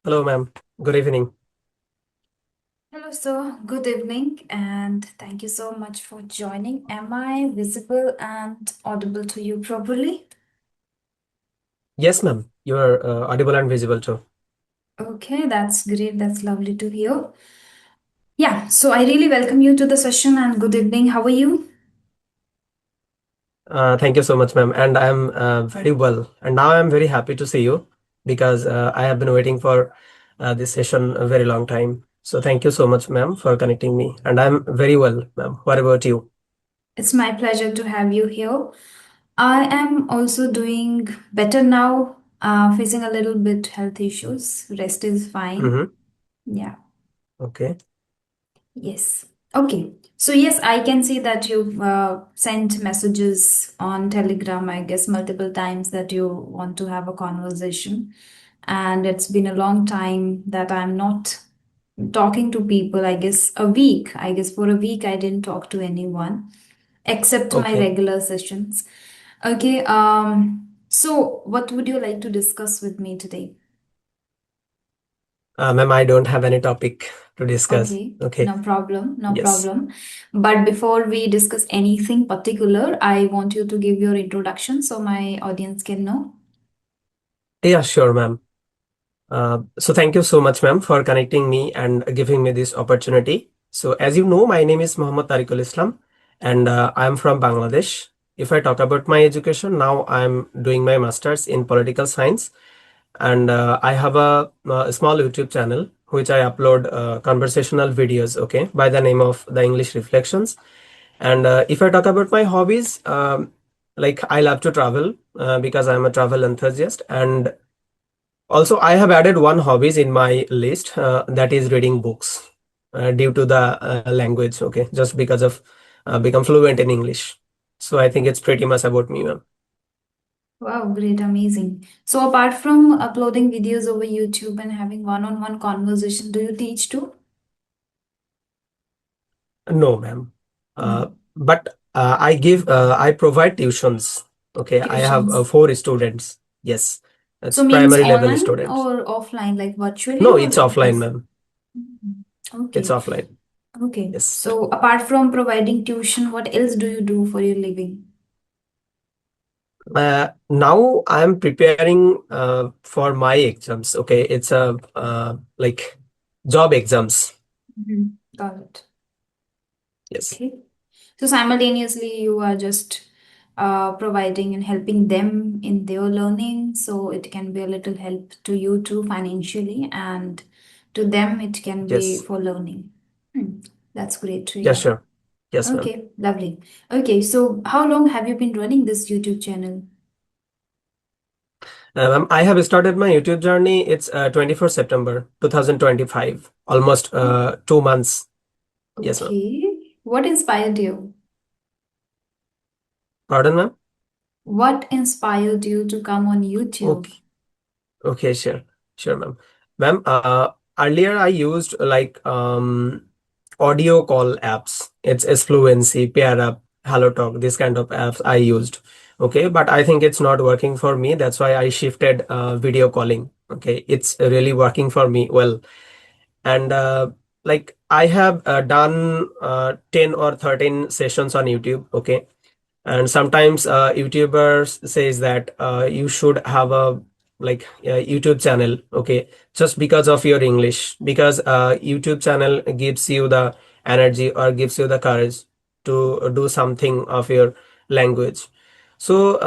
Hello, ma'am. Good evening. Hello, sir. Good evening, and thank you so much for joining. Am I visible and audible to you properly? Yes, ma'am. You are audible and visible too. Okay, that's great. That's lovely to hear. Yeah, so I really welcome you to the session and good evening. How are you? Thank you so much, ma'am. And I'm very well. And now I'm very happy to see you because I have been waiting for this session a very long time. So thank you so much, ma'am, for connecting me. And I'm very well, ma'am. What about you? It's my pleasure to have you here. I am also doing better now, facing a little bit health issues. Rest is fine. Mm-hmm. Yeah. Okay. Yes. Okay. So yes, I can see that you've sent messages on Telegram, I guess, multiple times that you want to have a conversation. And it's been a long time that I'm not talking to people. I guess a week. I guess for a week I didn't talk to anyone except my Okay. regular sessions. Okay. So what would you like to discuss with me today? Ma'am, I don't have any topic to discuss. Okay, Okay. no problem, no Yes. problem. But before we discuss anything particular, I want you to give your introduction so my audience can know. Yeah, sure, ma'am. So thank you so much, ma'am, for connecting me and giving me this opportunity. So as you know, my name is Muhammad Tariqul Islam, and I am from Bangladesh. If I talk about my education, now I'm doing my master's in political science, and I have a small YouTube channel which I upload conversational videos, okay, by the name of the English Reflections. And if I talk about my hobbies, like I love to travel because I'm a travel enthusiast, and also, I have added one hobbies in my list that is reading books due to the language. Okay, just because of become fluent in English. So I think it's pretty much about me, ma'am. Wow, great, amazing. So apart from uploading videos over YouTube and having one-on-one conversation, do you teach too? No, ma'am. Uh, No. but I provide tuitions. Okay, I have Tuitions. four students. Yes, it's So means primary level online students. or offline, like virtually No, or it's in offline, person? ma'am. Mhm. It's Okay, offline. okay. Yes. So apart from providing tuition, what else do you do for your living? Now I'm preparing for my exams. Okay, it's a like job exams. Mhm. Got it. Yes, Okay. So simultaneously, you are just providing and helping them in their learning. So it can be a little help to you too financially, and to them, it can be yes, for learning. Hmm. That's great to yeah, hear. sure. Yes, ma'am. Okay, lovely. Okay, so how long have you been running this YouTube channel? Ma'am, I have started my YouTube journey. It's 24 September 2025. Almost Oh, 2 months. Yes, ma'am. okay. What inspired you? Pardon, ma'am. What inspired you to come on YouTube? Okay. Okay, sure. Sure, ma'am. Ma'am, earlier I used like audio call apps. It's Fluency, Pair Up, Hello Talk, this kind of apps I used. Okay, but I think it's not working for me. That's why I shifted video calling. Okay, it's really working for me well. And like I have done 10 or 13 sessions on YouTube. Okay, and sometimes YouTubers says that you should have a like a YouTube channel, okay, just because of your English, because YouTube channel gives you the energy or gives you the courage to do something of your language. So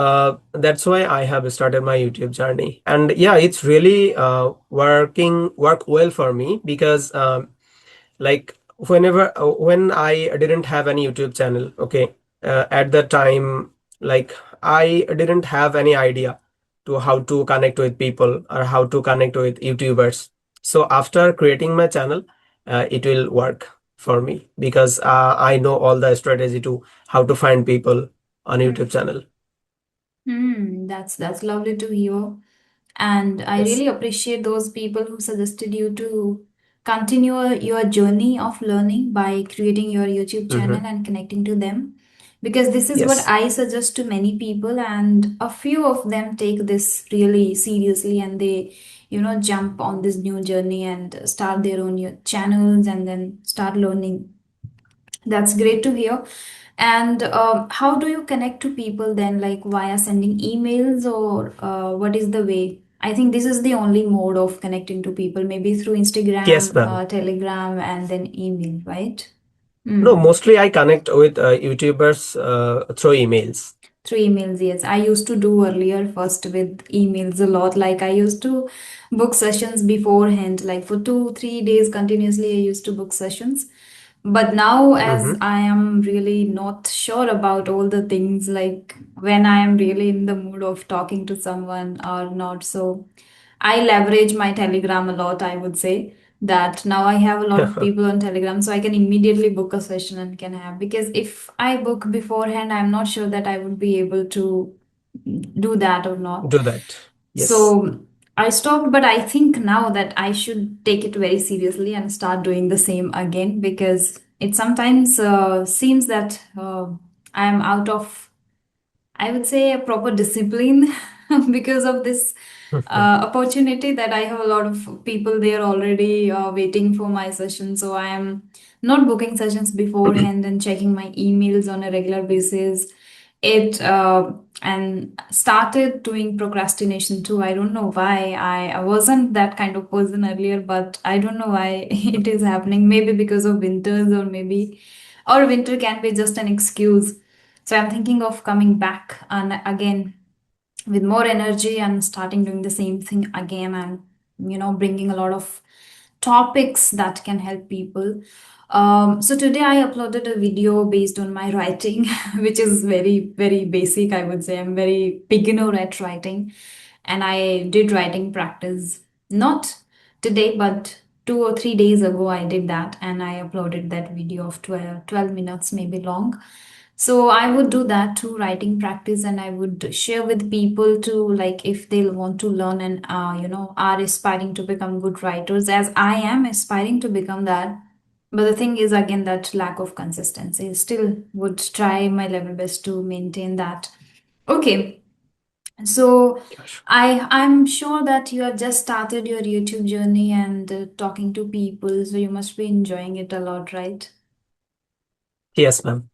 that's why I have started my YouTube journey, and yeah, it's really work well for me because like when I didn't have any YouTube channel, okay, at the time, like I didn't have any idea to how to connect with people or how to connect with YouTubers. So after creating my channel, it will work for me because I know all the strategy to how to find people on YouTube channel. That's lovely to hear. And I Yes. really appreciate those people who suggested you to continue your journey of learning by creating your YouTube channel Mm-hmm. and connecting to them. Because this is what Yes. I suggest to many people, and a few of them take this really seriously and they, jump on this new journey and start their own channels and then start learning. That's great to hear. And how do you connect to people then, like via sending emails, or what is the way? I think this is the only mode of connecting to people, maybe through Yes, Instagram, ma'am. Telegram, and then email, right? No, Mm. mostly I connect with YouTubers through emails. Through emails, yes. I used to do earlier first with emails a lot. Like I used to book sessions beforehand, like for 2, 3 days continuously, I used to book sessions. But now, as Mm-hmm. I am really not sure about all the things, like when I am really in the mood of talking to someone or not, so I leverage my Telegram a lot, I would say that now I have a lot of people on Telegram, so I can immediately book a session and can have. Because if I book beforehand, I'm not sure that I would be able to do that or not. Do that. Yes. So I stopped, but I think now that I should take it very seriously and start doing the same again, because it sometimes seems that I am out of, I would say, a proper discipline because of this opportunity that I have a lot of people there already waiting for my session. So I am not booking sessions beforehand and checking my emails on a regular basis. It and started doing procrastination too. I don't know why. I wasn't that kind of person earlier, but I don't know why it is happening. Maybe because of winters, or maybe, or winter can be just an excuse. So I'm thinking of coming back and again with more energy and starting doing the same thing again, and bringing a lot of topics that can help people. So today I uploaded a video based on my writing, which is very, very basic. I would say I'm very beginner at writing, and I did writing practice not today, but 2 or 3 days ago. I did that, and I uploaded that video of 12 minutes, maybe long. So I would do that too, writing practice, and I would share with people to, like, if they want to learn and are aspiring to become good writers, as I am aspiring to become that. But the thing is again that lack of consistency. Still would try my level best to maintain that. Okay, so Gosh. I'm sure that you have just started your YouTube journey and talking to people, so you must be enjoying it a lot, right? Yes, ma'am.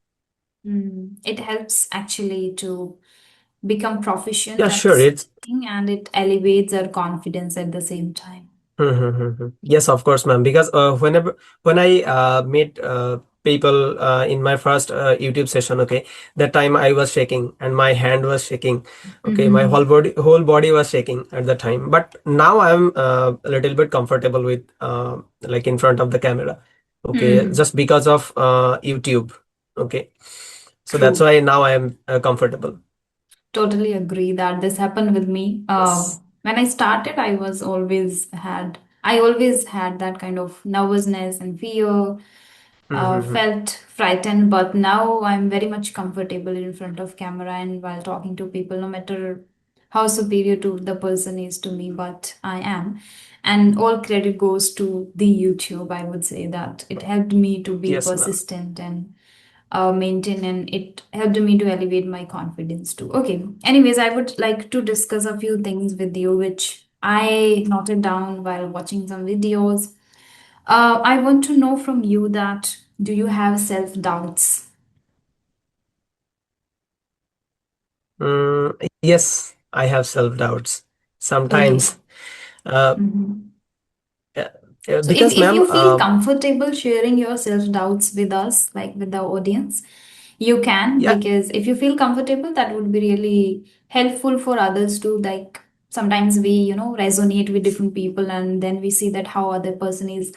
It helps actually to become proficient Yeah, at sure. It's something, and it elevates our confidence at the same time. Yes, of course, ma'am. Because when I meet people in my first YouTube session, okay, that time I was shaking and my hand was shaking. Okay, my Mm-hmm. whole body was shaking at the time. But now I'm a little bit comfortable with like in front of the camera. Okay, Hmm. just because of YouTube. Okay, so that's True. why now I am comfortable. Totally agree that this happened with me. Yes. When I started, I always had that kind of nervousness and fear, felt frightened, but now I'm very much comfortable in front of camera and while talking to people, no matter how superior to the person is to me, but I am. And all credit goes to the YouTube. I would say that it helped me to be Yes, ma'am. persistent and maintain, and it helped me to elevate my confidence too. Okay. Anyways, I would like to discuss a few things with you, which I noted down while watching some videos. I want to know from you that do you have self doubts? Yes, I have self-doubts Okay. sometimes. Uh, Mhm. uh, So because, if ma'am, you feel comfortable sharing your self doubts with us, like with the audience, you can, yeah, because if you feel comfortable, that would be really helpful for others to, like, sometimes we, resonate with different people, and then we see that how other person is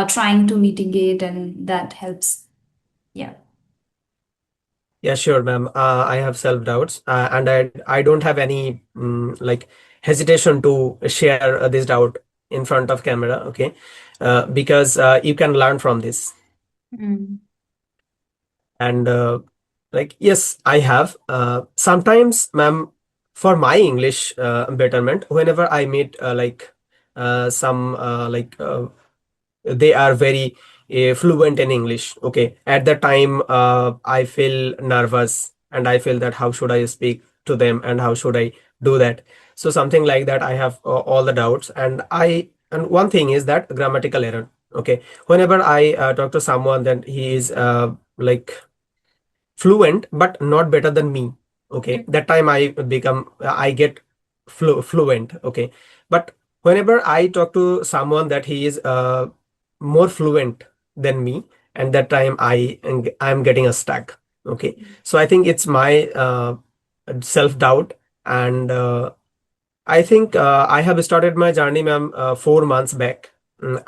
trying to mitigate, and that helps. Yeah. yeah, sure, ma'am. I have self-doubts, and I don't have any like hesitation to share this doubt in front of camera. Okay, because you can learn from this. Mm. And like, yes, I have. Sometimes, ma'am, for my English betterment, whenever I meet some they are very fluent in English. Okay, at the time I feel nervous and I feel that how should I speak to them and how should I do that. So something like that, I have all the doubts. And one thing is that grammatical error. Okay, whenever I talk to someone that he is like fluent but not better than me, okay, that time I get fluent. Okay, but whenever I talk to someone that he is more fluent than me, and that time I'm getting a stuck. Okay, so I think it's my self doubt. And I think I have started my journey, ma'am, 4 months back,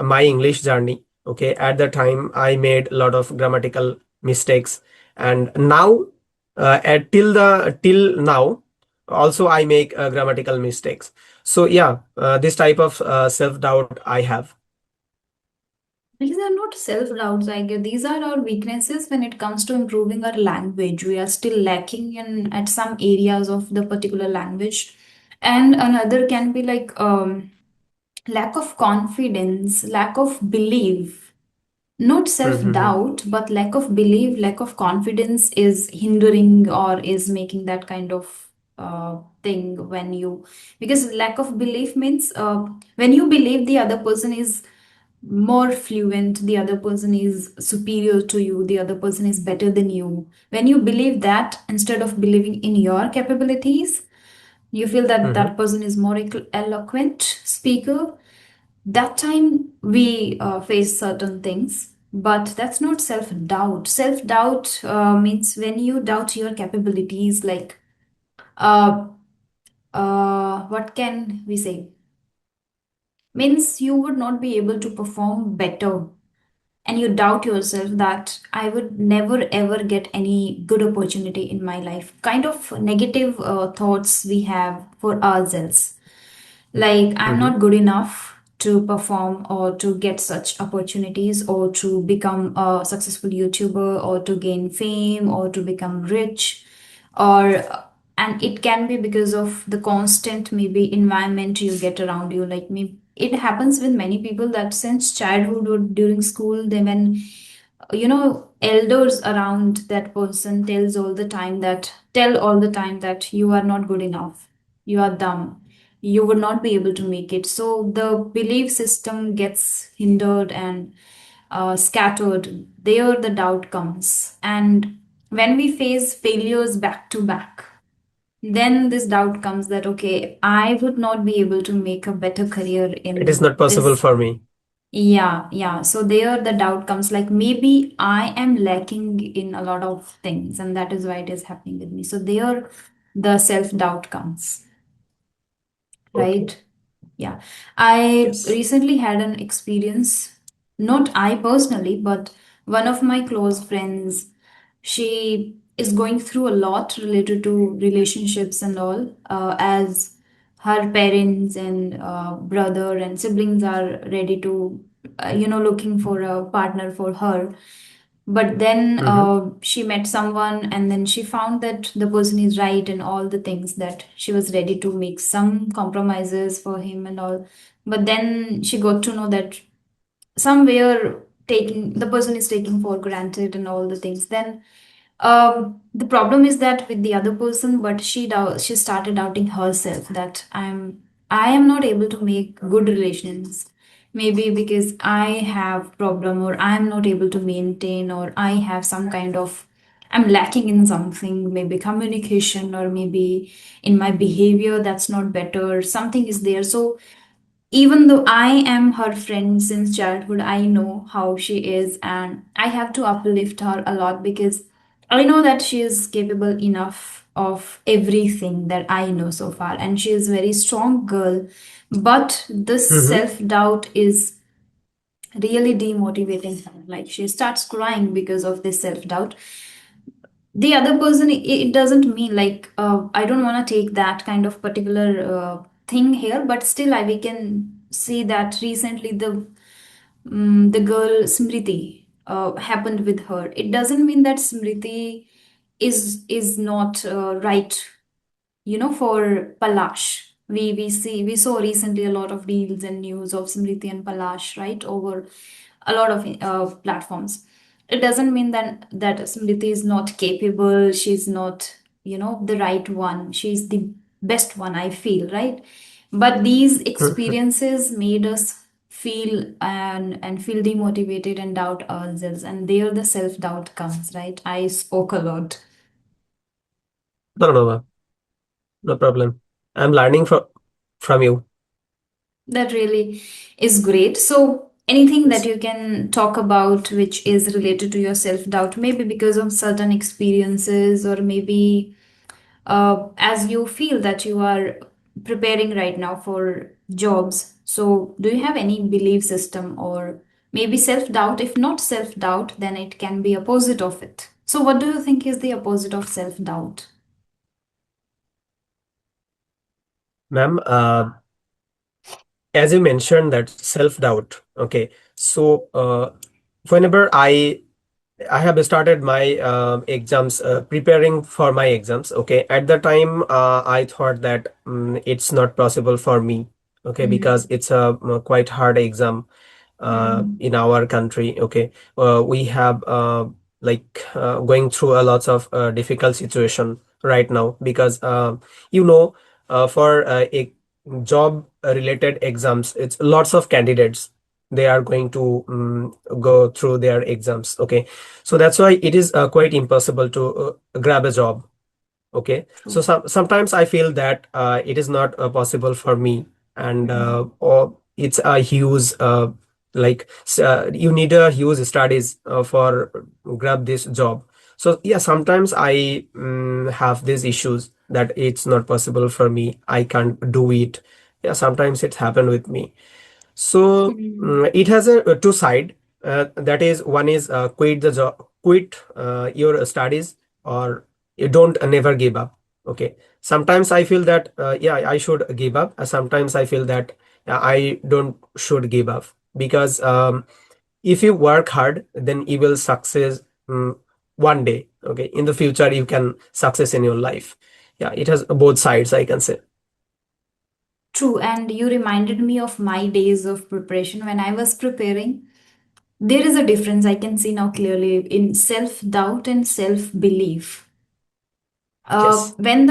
my English journey. Okay, at the time I made a lot of grammatical mistakes, and now, till now, also I make grammatical mistakes. So yeah, this type of self doubt I have. These are not self doubts, I guess. These are our weaknesses when it comes to improving our language. We are still lacking in at some areas of the particular language. And another can be like lack of confidence, lack of belief, not self Mm-hmm. doubt, but lack of belief, lack of confidence is hindering or is making that kind of thing when you, because lack of belief means when you believe the other person is more fluent, the other person is superior to you, the other person is better than you. When you believe that instead of believing in your capabilities, you feel that Mm-hmm. that person is more eloquent speaker. That time we face certain things, but that's not self doubt. Self doubt means when you doubt your capabilities, like uh, what can we say, means you would not be able to perform better, and you doubt yourself that I would never ever get any good opportunity in my life. Kind of negative thoughts we have for ourselves. Like, I'm Mm-hmm. not good enough to perform or to get such opportunities or to become a successful YouTuber or to gain fame or to become rich, or and it can be because of the constant maybe environment you get around you. Like me, it happens with many people that since childhood or during school, they when elders around that person tell all the time that you are not good enough, you are dumb, you would not be able to make it. So the belief system gets hindered and scattered. There the doubt comes, and when we face failures back to back, then this doubt comes that okay, I would not be able to make a better career It is in not possible this. for me. Yeah, yeah. So there the doubt comes like maybe I am lacking in a lot of things, and that is why it is happening with me. So there the self-doubt comes, Okay. right? Yeah. I Yes. recently had an experience, not I personally, but one of my close friends. She is going through a lot related to relationships and all, as her parents and brother and siblings are ready to, looking for a partner for her. But then Mm-hmm. she met someone, and then she found that the person is right and all the things, that she was ready to make some compromises for him and all. But then she got to know that somewhere taking the person is taking for granted and all the things. Then the problem is that with the other person, but she started doubting herself that I am not able to make good relations, maybe because I have problem, or I'm not able to maintain, or I have some kind of, I'm lacking in something, maybe communication, or maybe in my behavior that's not better, something is there. So even though I am her friend since childhood, I know how she is, and I have to uplift her a lot because I know that she is capable enough of everything that I know so far, and she is a very strong girl. But this Mm-hmm. self doubt is really demotivating her. Like, she starts crying because of this self doubt. The other person, it doesn't mean like I don't want to take that kind of particular thing here, but still we can see that recently the girl Smriti, happened with her. It doesn't mean that Smriti is not right, for Palash. We saw recently a lot of reels and news of Smriti and Palash, right, over a lot of platforms. It doesn't mean that Smriti is not capable. She's not, the right one. She's the best one, I feel, right? But these Mhm. experiences made us feel and feel demotivated and doubt ourselves, and there the self doubt comes, right? I spoke a lot. No, no, no, no problem. I'm learning from you. That really is great. So, anything that Yes. you can talk about which is related to your self doubt, maybe because of certain experiences, or maybe as you feel that you are preparing right now for jobs. So, do you have any belief system or maybe self doubt? If not self doubt, then it can be opposite of it. So, what do you think is the opposite of self doubt? Ma'am, as you mentioned that self-doubt, okay. So, whenever I have started my exams, preparing for my exams. Okay, at the time, I thought that it's not possible for me. Okay, because Mm-hmm. it's a quite hard exam Mm-hmm. in our country. Okay, we have going through a lots of difficult situation right now because you know for a job related exams, it's lots of candidates. They are going to go through their exams. Okay, so that's why it is quite impossible to grab a job. Okay, so True. sometimes I feel that it is not possible for me, and Mm-hmm. or it's a huge you need a huge studies for grab this job. So yeah, sometimes I have these issues that it's not possible for me. I can't do it. Yeah, sometimes it's happened with me. So it has a two side. That is, one is quit the job, quit your studies, or you don't never give up. Okay. Sometimes I feel that yeah, I should give up. Sometimes I feel that I don't should give up because if you work hard, then you will success one day. Okay, in the future you can success in your life. Yeah, it has both sides, I can say. True, and you reminded me of my days of preparation when I was preparing. There is a difference I can see now clearly in self doubt and self belief. Yes. When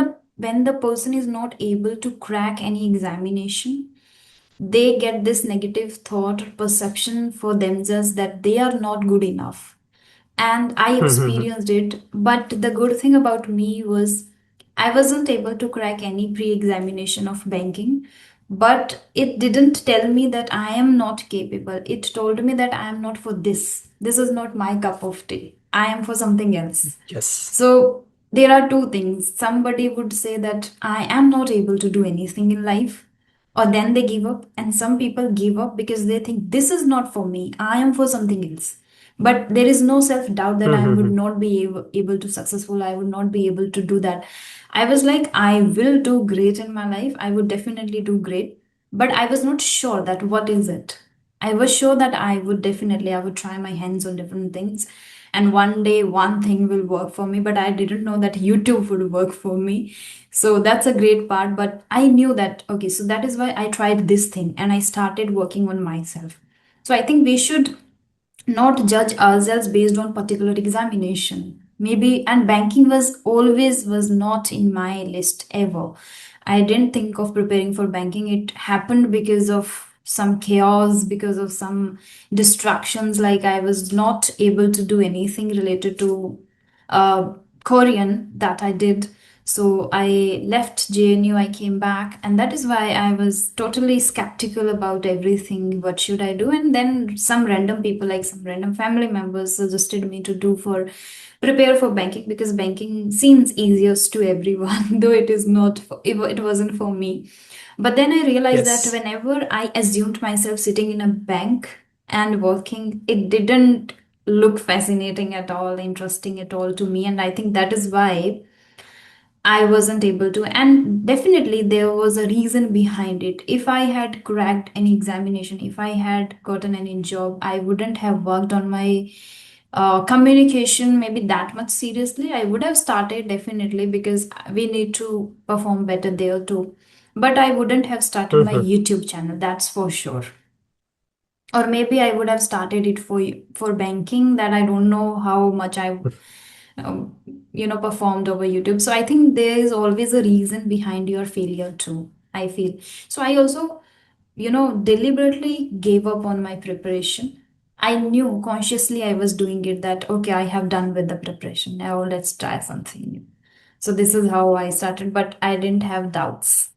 the person is not able to crack any examination, they get this negative thought or perception for themselves that they are not good enough. And I experienced it. But the good thing about me was I wasn't able to crack any pre examination of banking, but it didn't tell me that I am not capable. It told me that I am not for this. This is not my cup of tea. I am for something else. Yes. So there are two things. Somebody would say that I am not able to do anything in life, or then they give up. And some people give up because they think this is not for me. I am for something else. But there is no self doubt that I would not be able to successful. I would not be able to do that. I was like, I will do great in my life. I would definitely do great. But I was not sure that what is it. I was sure that I would try my hands on different things, and one day one thing will work for me, but I didn't know that YouTube would work for me. So that's a great part, but I knew that okay, so that is why I tried this thing and I started working on myself. So I think we should not judge ourselves based on particular examination maybe. And banking was not in my list ever. I didn't think of preparing for banking. It happened because of some chaos, because of some distractions, like I was not able to do anything related to uh, Korean that I did. So I left JNU, I came back, and that is why I was totally skeptical about everything. What should I do? And then some random people, like some random family members, suggested me to do for prepare for banking because banking seems easiest to everyone, though it is not. It wasn't for me. But then I realized that Yes. whenever I assumed myself sitting in a bank and working, it didn't look fascinating at all, interesting at all to me. And I think that is why I wasn't able to. And definitely there was a reason behind it. If I had cracked any examination, if I had gotten any job, I wouldn't have worked on my communication maybe that much seriously. I would have started definitely because we need to perform better there too. But I wouldn't have started my YouTube channel, that's for sure. Or maybe I would have started it for banking, that I don't know how much I um, performed over YouTube. So I think there is always a reason behind your failure too, I feel. So I also, deliberately gave up on my preparation. I knew consciously I was doing it, that okay, I have done with the preparation. Now let's try something new. So this is how I started, but I didn't have doubts.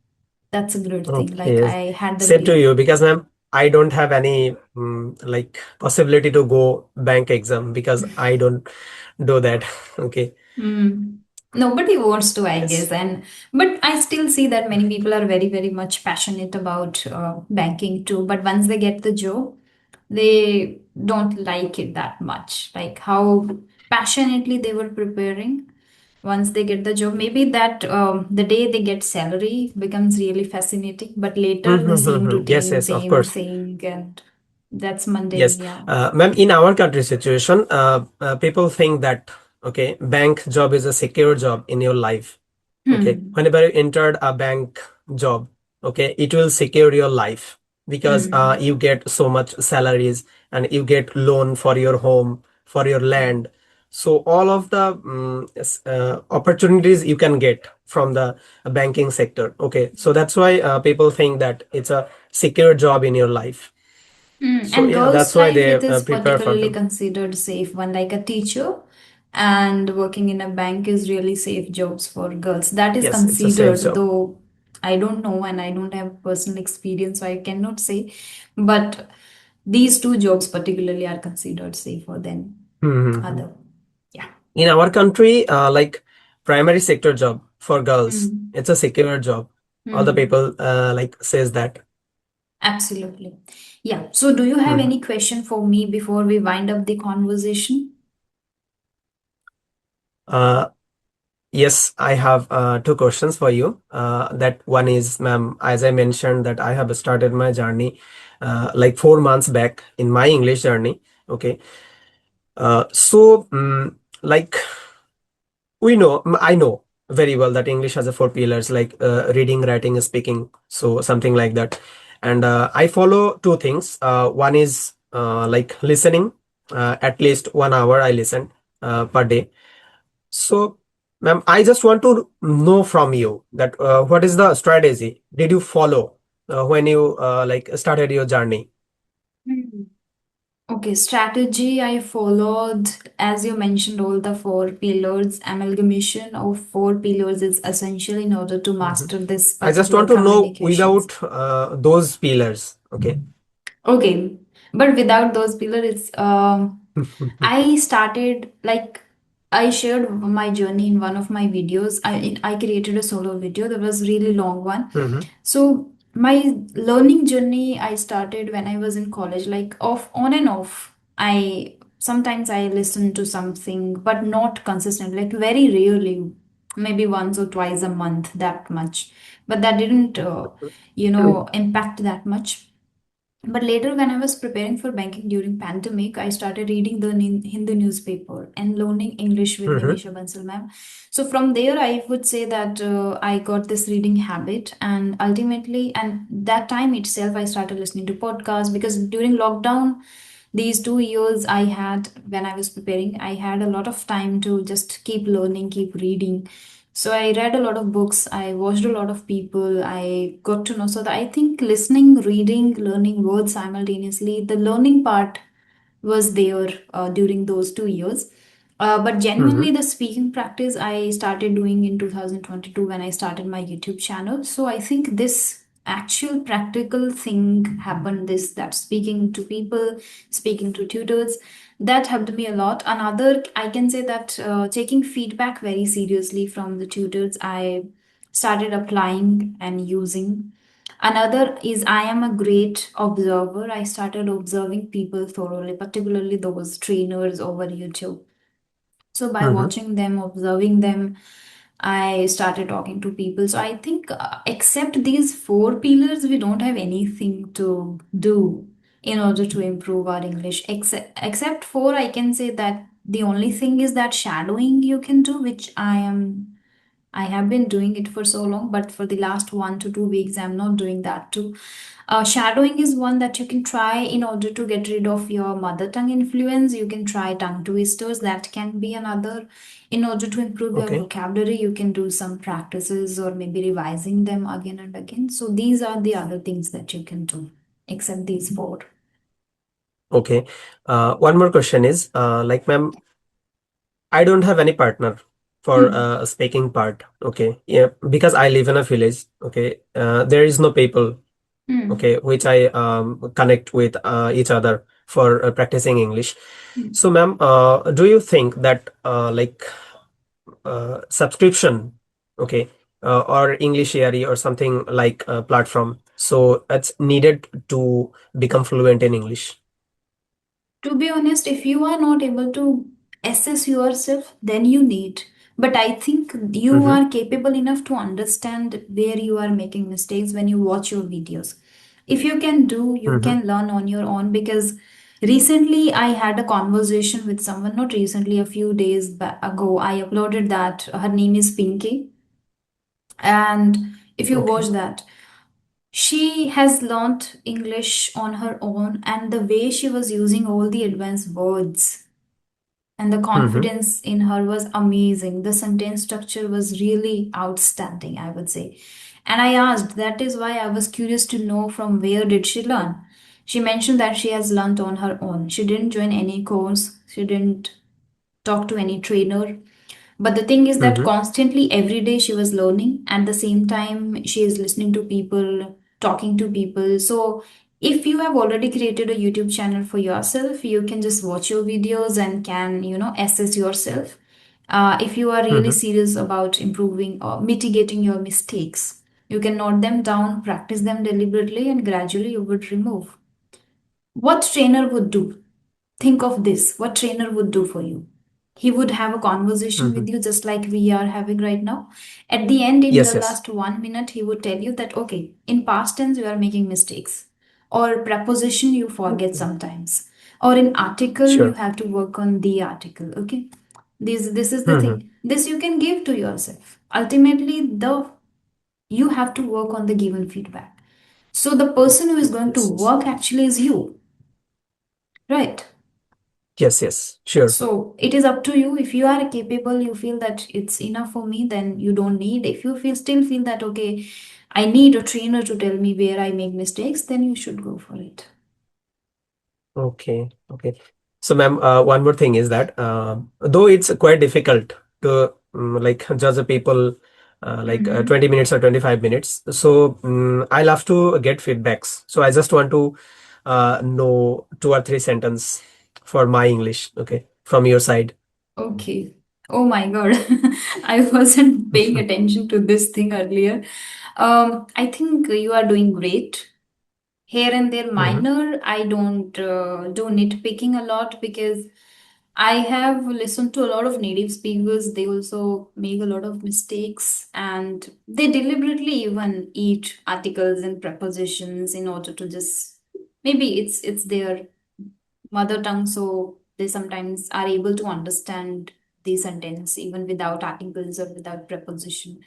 That's a good thing. Like Okay, I had the same to belief. you because ma'am, I don't have any like possibility to go bank exam because I don't do that. Okay. Mm. Nobody wants to, I guess, Yes. and but I still see that many people are very, very much passionate about banking too. But once they get the job, they don't like it that much. Like how passionately they were preparing. Once they get the job, maybe that the day they get salary becomes really fascinating. But later, the same Yes, routine, yes, of same course. thing, and that's mundane. Yes, Yeah. ma'am, in our country situation, people think that, okay, bank job is a secure job in your life. Okay, Hmm. whenever you entered a bank job, okay, it will secure your life because Hmm. you get so much salaries and you get loan for your home, for your land. So all of the opportunities you can get from the banking sector. Okay, so that's why people think that it's a secure job in your life. So And yeah, girls' that's why life, they it is prepare for particularly them. considered safe one, like a teacher and working in a bank is really safe jobs for girls. That is Yes, it's a safe considered, job. though I don't know and I don't have personal experience, so I cannot say. But these two jobs particularly are considered safer than Hmm. other. Yeah. In our country, like primary sector job for girls, Hmm. it's a secure job. All the Hmm. people like says that. Absolutely. Yeah. So, do you have Mhm. any question for me before we wind up the conversation? Uh, yes, I have two questions for you. That one is, ma'am, as I mentioned that I have started my journey like 4 months back in my English journey. Okay. Like I know very well that English has a four pillars like reading, writing, speaking, so something like that. And I follow two things. One is like listening. At least 1 hour I listen per day. So, ma'am, I just want to know from you that what is the strategy did you follow when you like started your journey? Okay, strategy I followed, as you mentioned, all the four pillars. Amalgamation of four pillars is essential in order to Mhm. master this I just particular want to know communications. without those pillars. Okay. Okay, but without those pillars, it's I started like I shared my journey in one of my videos. I created a solo video that was really long one. Mhm. So my learning journey I started when I was in college, like off on and off. I sometimes I listen to something, but not consistent, like very rarely, maybe once or twice a month, that much. But that didn't, impact that much. But later, when I was preparing for banking during pandemic, I started reading the Hindu newspaper and learning English with Mhm. Nimisha Bansal ma'am. So from there, I would say that I got this reading habit, and ultimately, and that time itself, I started listening to podcasts because during lockdown, these 2 years I had when I was preparing, I had a lot of time to just keep learning, keep reading. So I read a lot of books, I watched a lot of people, I got to know. So that I think listening, reading, learning words simultaneously, the learning part was there during those 2 years. But genuinely, Mhm. the speaking practice I started doing in 2022 when I started my YouTube channel. So I think this actual practical thing happened, this that speaking to people, speaking to tutors, that helped me a lot. Another, I can say that taking feedback very seriously from the tutors, I started applying and using. Another is I am a great observer. I started observing people thoroughly, particularly those trainers over YouTube. So by Mhm. watching them, observing them, I started talking to people. So I think, except these four pillars, we don't have anything to do in order to improve our English. Except for, I can say that the only thing is that shadowing you can do, which I am I have been doing it for so long, but for the last 1 to 2 weeks, I'm not doing that too. Shadowing is one that you can try in order to get rid of your mother tongue influence. You can try tongue twisters, that can be another. In order to improve your Okay. vocabulary, you can do some practices or maybe revising them again and again. So, these are the other things that you can do, except these four. Okay. One more question is, like, ma'am, I don't have any partner for Hmm. speaking part. Okay. Yeah, because I live in a village. Okay. There is no people. Hmm. Okay, which I connect with each other for practicing English. Hmm. So, ma'am, do you think that like subscription, okay, or English Airy or something like a platform, so it's needed to become fluent in English? To be honest, if you are not able to assess yourself, then you need. But I think you Mm-hmm. are capable enough to understand where you are making mistakes when you watch your videos. If you can do, you Mm-hmm. can learn on your own. Because recently I had a conversation with someone, not recently, a few days ago. I uploaded that. Her name is Pinky. And if you watch Okay. that, she has learnt English on her own, and the way she was using all the advanced words and the Mm-hmm. confidence in her was amazing. The sentence structure was really outstanding, I would say. And I asked, that is why I was curious to know from where did she learn. She mentioned that she has learnt on her own. She didn't join any course, she didn't talk to any trainer, but the thing is that Mm-hmm. constantly every day she was learning. At the same time, she is listening to people, talking to people. So, if you have already created a YouTube channel for yourself, you can just watch your videos and can, assess yourself. If you are really Mm-hmm. serious about improving or mitigating your mistakes, you can note them down, practice them deliberately, and gradually you would remove. What trainer would do? Think of this, what trainer would do for you. He would have a conversation Mm-hmm. with you just like we are having right now. At the end, in the Yes, yes. last 1 minute, he would tell you that, okay, in past tense you are making mistakes, or preposition you forget Okay. sometimes, or in article you Sure. have to work on the article. Okay, this is the Mm-hmm. thing, this you can give to yourself. Ultimately, the you have to work on the given feedback. So the person who is going to Yes, yes. work actually is you, right? Yes, yes. Sure. So it is up to you. If you are capable, you feel that it's enough for me, then you don't need. If you still feel that, okay, I need a trainer to tell me where I make mistakes, then you should go for it. Okay, okay. So, ma'am, one more thing is that though it's quite difficult to like judge the people like Mm-hmm. 20 minutes or 25 minutes, so I love to get feedbacks. So I just want to know two or three sentence for my English, okay, from your side. Okay. Oh my God. I wasn't paying attention to this thing earlier. I think you are doing great. Here and there Hmm. minor. I don't do nitpicking a lot because I have listened to a lot of native speakers. They also make a lot of mistakes and they deliberately even eat articles and prepositions in order to just, maybe it's their mother tongue, so they sometimes are able to understand the sentence even without articles or without preposition.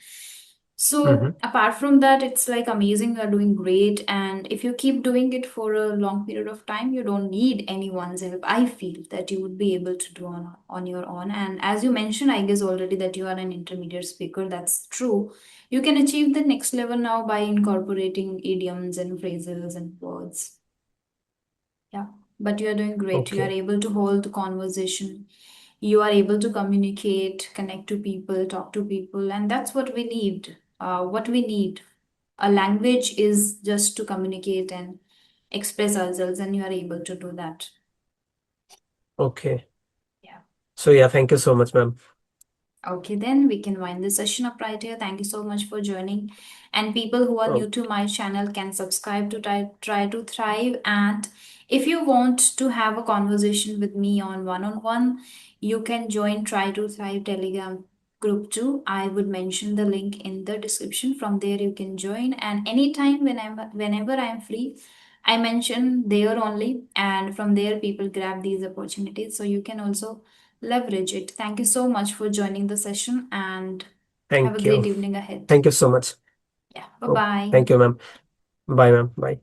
So Hmm. apart from that, it's like amazing, you're doing great. And if you keep doing it for a long period of time, you don't need anyone's help. I feel that you would be able to do on your own. And as you mentioned, I guess already that you are an intermediate speaker, that's true. You can achieve the next level now by incorporating idioms and phrases and words. Yeah, but you are doing great. You are Okay, able to hold the conversation. You are able to communicate, connect to people, talk to people, and that's what we need. What we need. A language is just to communicate and express ourselves, and you are able to do that. okay. Yeah. So yeah, thank you so much, ma'am. Okay, then we can wind this session up right here. Thank you so much for joining. And people who are Oh, new to my channel can subscribe to try to Thrive. And if you want to have a conversation with me on one, you can join Try to Thrive Telegram group too. I would mention the link in the description. From there, you can join. And anytime whenever I'm free, I mention there only. And from there, people grab these opportunities. So you can also leverage it. Thank you so much for joining the session and Have a Thank great you. evening ahead. Thank you so much. Yeah. Bye Oh, bye. thank you, ma'am. Bye, ma'am. Bye.